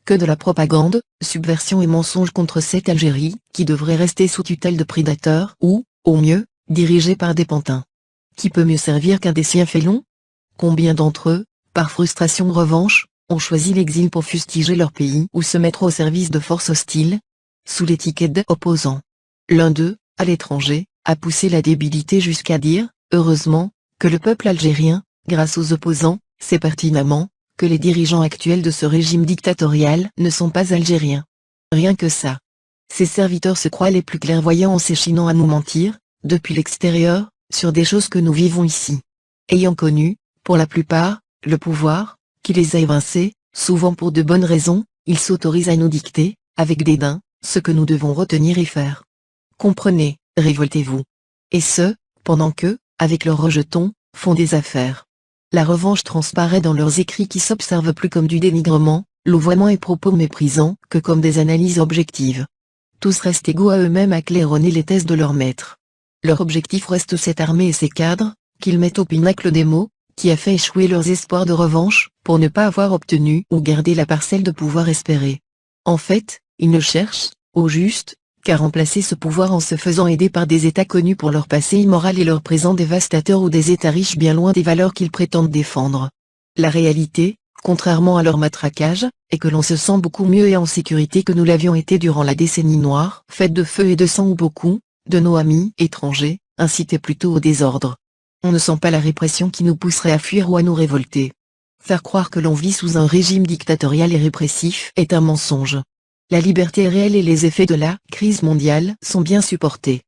que de la propagande, subversion et mensonge contre cette Algérie, qui devrait rester sous tutelle de prédateurs ou, au mieux, dirigée par des pantins. Qui peut mieux servir qu'un des siens félons? Combien d'entre eux, par frustration ou revanche, ont choisi l'exil pour fustiger leur pays ou se mettre au service de forces hostiles, sous l'étiquette d'opposants. L'un d'eux, à l'étranger, a poussé la débilité jusqu'à dire, heureusement, que le peuple algérien, grâce aux opposants, sait pertinemment, que les dirigeants actuels de ce régime dictatorial ne sont pas algériens. Rien que ça. Ces serviteurs se croient les plus clairvoyants en s'échinant à nous mentir, depuis l'extérieur, sur des choses que nous vivons ici. Ayant connu, pour la plupart, le pouvoir, qui les a évincés, souvent pour de bonnes raisons, ils s'autorisent à nous dicter, avec dédain, ce que nous devons retenir et faire. Comprenez, révoltez-vous. Et ce, pendant que, avec leurs rejetons, font des affaires. La revanche transparaît dans leurs écrits qui s'observent plus comme du dénigrement, louvoiement et propos méprisants que comme des analyses objectives. Tous restent égaux à eux-mêmes à claironner les thèses de leur maître. Leur objectif reste cette armée et ses cadres, qu'ils mettent au pinacle des mots, qui a fait échouer leurs espoirs de revanche, pour ne pas avoir obtenu ou garder la parcelle de pouvoir espérée. En fait, ils ne cherchent, au juste, qu'à remplacer ce pouvoir en se faisant aider par des États connus pour leur passé immoral et leur présent dévastateur ou des États riches bien loin des valeurs qu'ils prétendent défendre. La réalité, contrairement à leur matraquage, est que l'on se sent beaucoup mieux et en sécurité que nous l'avions été durant la décennie noire, faite de feu et de sang où beaucoup, de nos amis étrangers, incitaient plutôt au désordre. On ne sent pas la répression qui nous pousserait à fuir ou à nous révolter. Faire croire que l'on vit sous un régime dictatorial et répressif est un mensonge. La liberté est réelle et les effets de la crise mondiale sont bien supportés.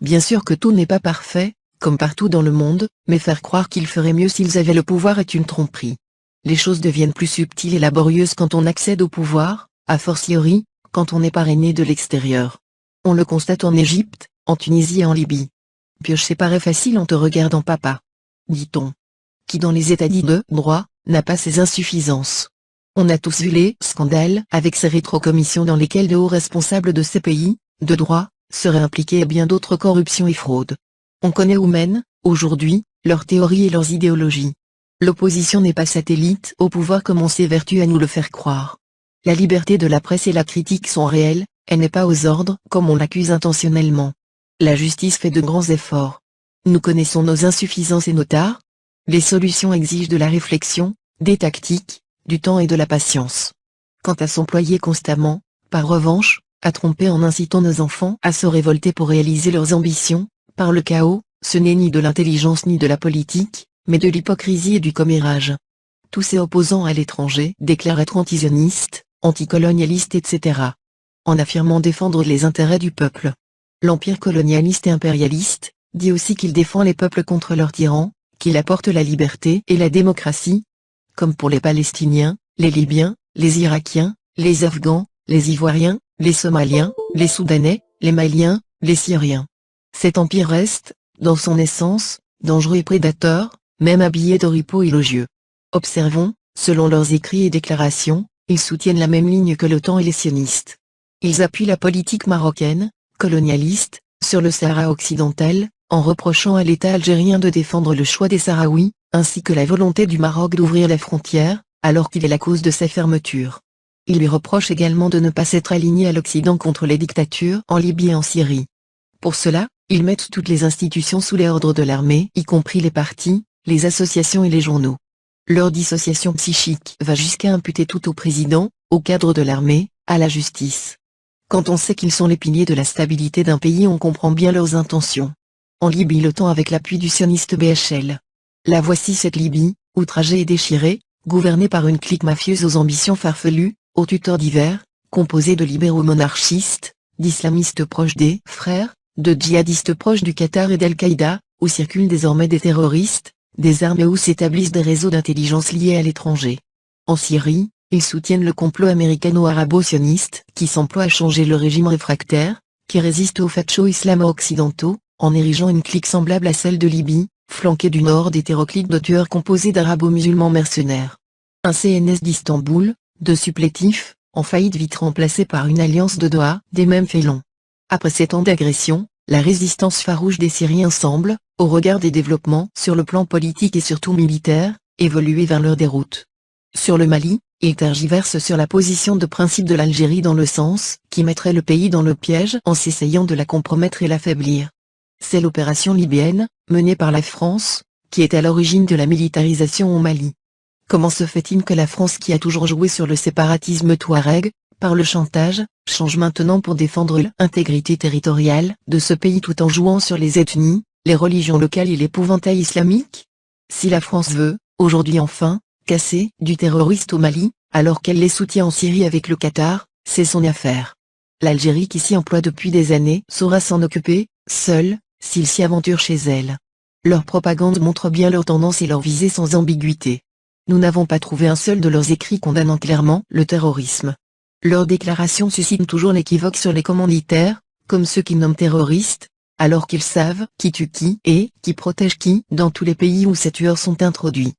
Bien sûr que tout n'est pas parfait, comme partout dans le monde, mais faire croire qu'ils feraient mieux s'ils avaient le pouvoir est une tromperie. Les choses deviennent plus subtiles et laborieuses quand on accède au pouvoir, a fortiori, quand on est parrainé de l'extérieur. On le constate en Égypte, en Tunisie et en Libye. Piocher paraît facile en te regardant papa. Dit-on. Qui dans les états dits de droit, n'a pas ses insuffisances. On a tous vu les scandales avec ces rétrocommissions dans lesquelles de hauts responsables de ces pays, de droit, seraient impliqués et bien d'autres corruptions et fraudes. On connaît où mènent, aujourd'hui, leurs théories et leurs idéologies. L'opposition n'est pas satellite au pouvoir comme on s'évertue à nous le faire croire. La liberté de la presse et la critique sont réelles, elle n'est pas aux ordres comme on l'accuse intentionnellement. La justice fait de grands efforts. Nous connaissons nos insuffisances et nos tares. Les solutions exigent de la réflexion, des tactiques, du temps et de la patience. Quant à s'employer constamment, par revanche, à tromper en incitant nos enfants à se révolter pour réaliser leurs ambitions, par le chaos, ce n'est ni de l'intelligence ni de la politique, mais de l'hypocrisie et du commérage. Tous ces opposants à l'étranger déclarent être antisionistes, anticolonialistes etc. En affirmant défendre les intérêts du peuple. L'empire colonialiste et impérialiste, dit aussi qu'il défend les peuples contre leurs tyrans, qu'il apporte la liberté et la démocratie. Comme pour les Palestiniens, les Libyens, les Irakiens, les Afghans, les Ivoiriens, les Somaliens, les Soudanais, les Maliens, les Syriens. Cet empire reste, dans son essence, dangereux et prédateur, même habillé d'oripeaux élogieux. Observons, selon leurs écrits et déclarations, ils soutiennent la même ligne que l'OTAN et les sionistes. Ils appuient la politique marocaine, colonialiste, sur le Sahara occidental, en reprochant à l'État algérien de défendre le choix des Sahraouis, ainsi que la volonté du Maroc d'ouvrir la frontière, alors qu'il est la cause de sa fermeture. Ils lui reprochent également de ne pas s'être aligné à l'Occident contre les dictatures en Libye et en Syrie. Pour cela, ils mettent toutes les institutions sous les ordres de l'armée, y compris les partis, les associations et les journaux. Leur dissociation psychique va jusqu'à imputer tout au président, au cadre de l'armée, à la justice. Quand on sait qu'ils sont les piliers de la stabilité d'un pays, on comprend bien leurs intentions. En Libye, l'OTAN avec l'appui du sioniste BHL. La voici cette Libye, outragée et déchirée, gouvernée par une clique mafieuse aux ambitions farfelues, aux tuteurs divers, composée de libéraux monarchistes, d'islamistes proches des frères, de djihadistes proches du Qatar et d'Al-Qaïda, où circulent désormais des terroristes, des armes et où s'établissent des réseaux d'intelligence liés à l'étranger. En Syrie, ils soutiennent le complot américano-arabo-sioniste qui s'emploie à changer le régime réfractaire, qui résiste aux fachos islamo-occidentaux, en érigeant une clique semblable à celle de Libye, flanquée du nord d'hétéroclites de tueurs composés d'arabo-musulmans mercenaires. Un CNS d'Istanbul, de supplétifs, en faillite vite remplacé par une alliance de Doha, des mêmes félons. Après 7 ans d'agression, la résistance farouche des Syriens semble, au regard des développements sur le plan politique et surtout militaire, évoluer vers leur déroute. Sur le Mali, Ils tergiversent sur la position de principe de l'Algérie dans le sens qui mettrait le pays dans le piège en s'essayant de la compromettre et l'affaiblir. C'est l'opération libyenne, menée par la France, qui est à l'origine de la militarisation au Mali. Comment se fait-il que la France, qui a toujours joué sur le séparatisme touareg, par le chantage, change maintenant pour défendre l'intégrité territoriale de ce pays tout en jouant sur les ethnies, les religions locales et l'épouvantail islamique? Si la France veut, aujourd'hui enfin, casser du terroriste au Mali, alors qu'elle les soutient en Syrie avec le Qatar, c'est son affaire. L'Algérie, qui s'y emploie depuis des années, saura s'en occuper, seule, s'ils s'y aventurent chez elle. Leur propagande montre bien leur tendance et leur visée sans ambiguïté. Nous n'avons pas trouvé un seul de leurs écrits condamnant clairement le terrorisme. Leurs déclarations suscitent toujours l'équivoque sur les commanditaires, comme ceux qu'ils nomment terroristes, alors qu'ils savent qui tue qui et qui protège qui dans tous les pays où ces tueurs sont introduits.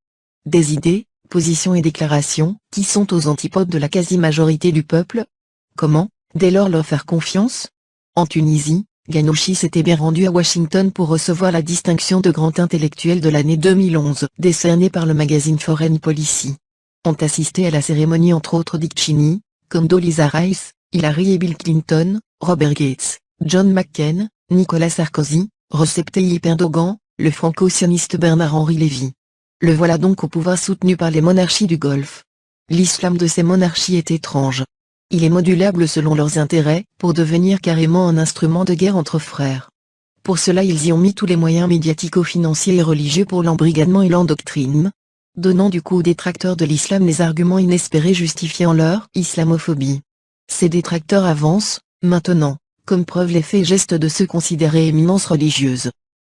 Des idées, positions et déclarations qui sont aux antipodes de la quasi-majorité du peuple. Comment, dès lors, leur faire confiance? En Tunisie, Ghannouchi s'était bien rendu à Washington pour recevoir la distinction de grand intellectuel de l'année 2011, décernée par le magazine Foreign Policy. Ont assisté à la cérémonie entre autres Dick Cheney, Condoleezza Rice, Hillary et Bill Clinton, Robert Gates, John McCain, Nicolas Sarkozy, Recep Tayyip Erdogan, le franco-sioniste Bernard-Henri Lévy. Le voilà donc au pouvoir soutenu par les monarchies du Golfe. L'islam de ces monarchies est étrange. Il est modulable selon leurs intérêts, pour devenir carrément un instrument de guerre entre frères. Pour cela ils y ont mis tous les moyens médiatico-financiers et religieux pour l'embrigadement et l'endoctrinement, donnant du coup aux détracteurs de l'islam les arguments inespérés justifiant leur islamophobie. Ces détracteurs avancent, maintenant, comme preuve les faits et gestes de ceux considérés éminences religieuses.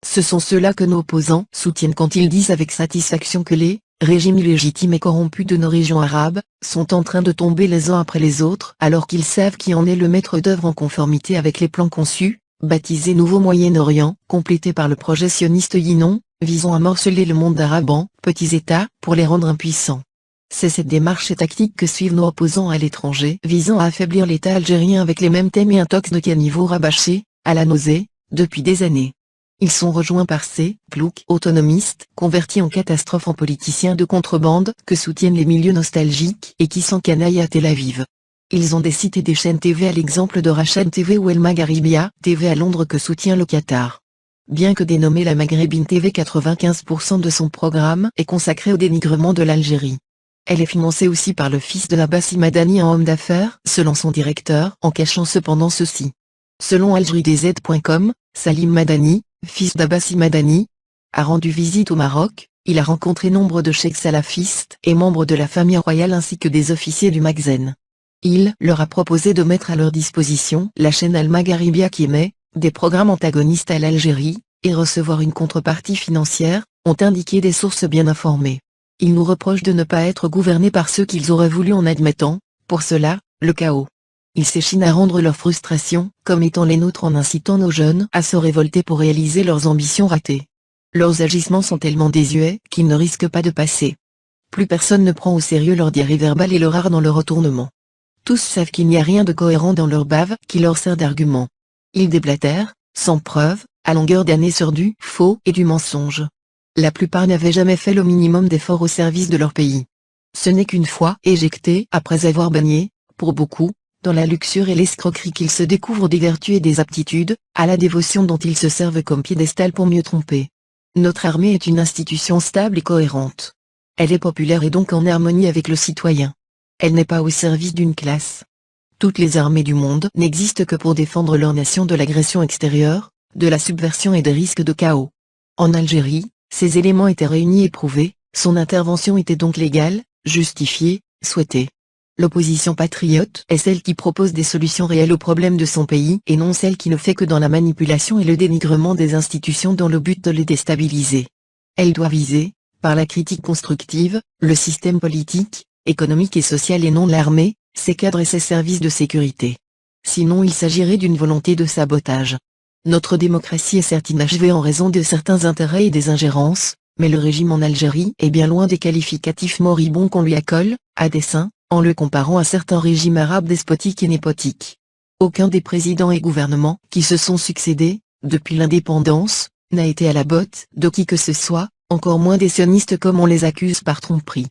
Ce sont ceux-là que nos opposants soutiennent quand ils disent avec satisfaction que les régimes illégitimes et corrompus de nos régions arabes sont en train de tomber les uns après les autres, alors qu'ils savent qui en est le maître d'œuvre en conformité avec les plans conçus, baptisés Nouveau Moyen-Orient, complétés par le projet sioniste Yinon, visant à morceler le monde arabe en petits États pour les rendre impuissants. C'est cette démarche et tactique que suivent nos opposants à l'étranger, visant à affaiblir l'État algérien avec les mêmes thèmes et un tox de caniveau rabâché, à la nausée, depuis des années. Ils sont rejoints par ces ploucs autonomistes, convertis en catastrophes en politiciens de contrebande, que soutiennent les milieux nostalgiques et qui s'encanaillent à Tel Aviv. Ils ont des sites et des chaînes TV à l'exemple de Rachad TV ou El Magharibia TV à Londres que soutient le Qatar. Bien que dénommée la Maghrébine TV, 95% de son programme est consacré au dénigrement de l'Algérie. Elle est financée aussi par le fils de Abbassi Madani, un homme d'affaires, selon son directeur, en cachant cependant ceci. Selon algeridz.com, Salim Madani, fils d'Abbassi Madani, a rendu visite au Maroc. Il a rencontré nombre de cheikhs salafistes et membres de la famille royale ainsi que des officiers du Makhzen. Il leur a proposé de mettre à leur disposition la chaîne Al Magharibia qui émet des programmes antagonistes à l'Algérie, et recevoir une contrepartie financière, ont indiqué des sources bien informées. Ils nous reprochent de ne pas être gouvernés par ceux qu'ils auraient voulu en admettant, pour cela, le chaos. Ils s'échinent à rendre leur frustration, comme étant les nôtres, en incitant nos jeunes à se révolter pour réaliser leurs ambitions ratées. Leurs agissements sont tellement désuets qu'ils ne risquent pas de passer. Plus personne ne prend au sérieux leur diarrhée verbale et leur art dans le retournement. Tous savent qu'il n'y a rien de cohérent dans leur bave qui leur sert d'argument. Ils déblatèrent, sans preuve, à longueur d'année sur du faux et du mensonge. La plupart n'avaient jamais fait le minimum d'efforts au service de leur pays. Ce n'est qu'une fois éjectés après avoir baigné, pour beaucoup, dans la luxure et l'escroquerie qu'ils se découvrent des vertus et des aptitudes, à la dévotion dont ils se servent comme piédestal pour mieux tromper. Notre armée est une institution stable et cohérente. Elle est populaire et donc en harmonie avec le citoyen. Elle n'est pas au service d'une classe. Toutes les armées du monde n'existent que pour défendre leur nation de l'agression extérieure, de la subversion et des risques de chaos. En Algérie, ces éléments étaient réunis et prouvés, son intervention était donc légale, justifiée, souhaitée. L'opposition patriote est celle qui propose des solutions réelles aux problèmes de son pays et non celle qui ne fait que dans la manipulation et le dénigrement des institutions dans le but de les déstabiliser. Elle doit viser, par la critique constructive, le système politique, économique et social et non l'armée, ses cadres et ses services de sécurité. Sinon il s'agirait d'une volonté de sabotage. Notre démocratie est certes inachevée en raison de certains intérêts et des ingérences, mais le régime en Algérie est bien loin des qualificatifs moribonds qu'on lui accole, à dessein, en le comparant à certains régimes arabes despotiques et népotiques. Aucun des présidents et gouvernements qui se sont succédés, depuis l'indépendance, n'a été à la botte de qui que ce soit, encore moins des sionistes comme on les accuse par tromperie.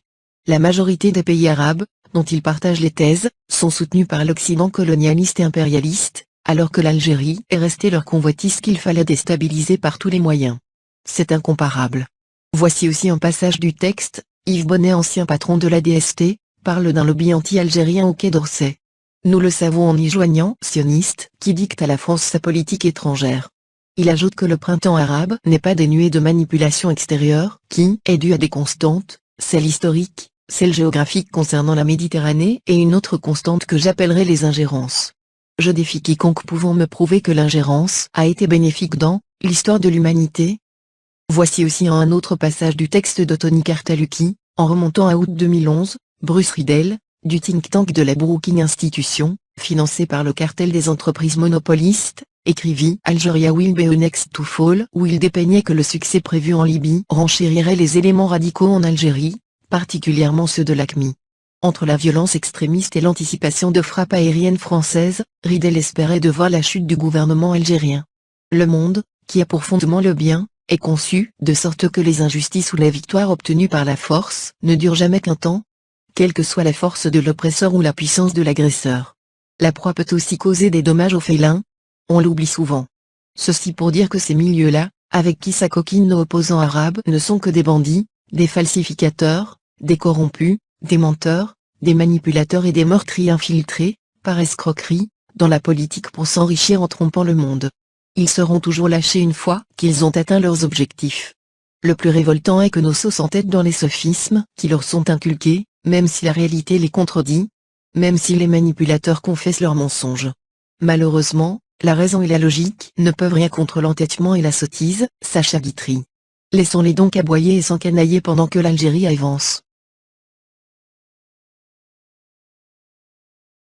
La majorité des pays arabes, dont ils partagent les thèses, sont soutenus par l'Occident colonialiste et impérialiste, alors que l'Algérie est restée leur convoitise qu'il fallait déstabiliser par tous les moyens. C'est incomparable. Voici aussi un passage du texte. Yves Bonnet, ancien patron de la DST, parle d'un lobby anti-algérien au Quai d'Orsay. Nous le savons en y joignant sioniste, qui dicte à la France sa politique étrangère. Il ajoute que le printemps arabe n'est pas dénué de manipulations extérieures, qui est due à des constantes, celle historique, celle géographique concernant la Méditerranée et une autre constante que j'appellerai les ingérences. Je défie quiconque pouvant me prouver que l'ingérence a été bénéfique dans l'histoire de l'humanité. Voici aussi un autre passage du texte de Tony Cartalucci, en remontant à août 2011, Bruce Riedel, du think tank de la Brookings Institution, financé par le cartel des entreprises monopolistes, écrivit « Algeria will be next to fall » où il dépeignait que le succès prévu en Libye renchérirait les éléments radicaux en Algérie, particulièrement ceux de l'AQMI. Entre la violence extrémiste et l'anticipation de frappes aériennes françaises, Riedel espérait de voir la chute du gouvernement algérien. Le monde, qui a pour fondement le bien, est conçu de sorte que les injustices ou la victoire obtenue par la force ne durent jamais qu'un temps, quelle que soit la force de l'oppresseur ou la puissance de l'agresseur. La proie peut aussi causer des dommages aux félins. On l'oublie souvent. Ceci pour dire que ces milieux-là, avec qui s'acoquinent nos opposants arabes, ne sont que des bandits, des falsificateurs, des corrompus, des menteurs, des manipulateurs et des meurtriers infiltrés, par escroquerie, dans la politique pour s'enrichir en trompant le monde. Ils seront toujours lâchés une fois qu'ils ont atteint leurs objectifs. Le plus révoltant est que nos sauts s'entêtent dans les sophismes qui leur sont inculqués, même si la réalité les contredit, même si les manipulateurs confessent leurs mensonges. Malheureusement, la raison et la logique ne peuvent rien contre l'entêtement et la sottise, Sacha Guitry. Laissons-les donc aboyer et s'encanailler pendant que l'Algérie avance.